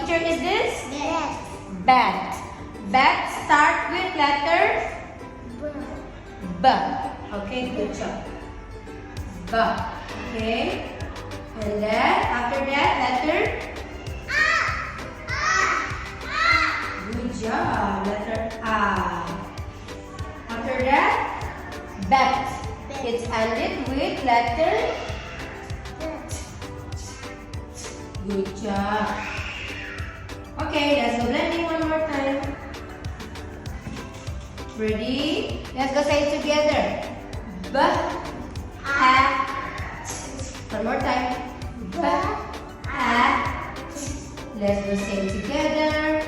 picture is this? Yes. Bat. Bat start with letter B. Okay, good job. B. Okay. And then after that, letter good job. Letter I. After that, bat. It's ended with letter good job. Okay, let's go blending one more time. Ready? Let's go say it together. B, A, T. One more time. B, A, T. Let's go say it together.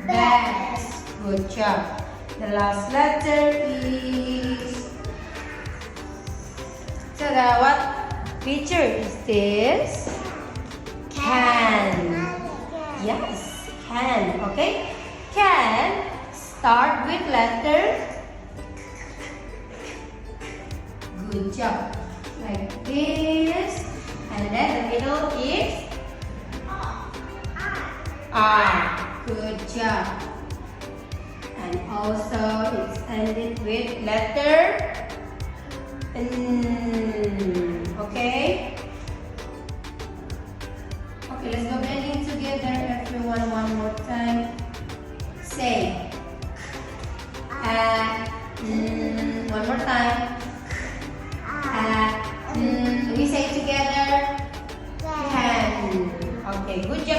Bat. Good job. The last letter is. Tada, what picture is this? Can. Yes, can. Okay. Can start with letter. Good job. Like this. And then the middle is R. Good job. And also it's ended with letter N. Okay? Okay, let's go blending together everyone one more time. Say one more time. We say it together. Can. Okay, good job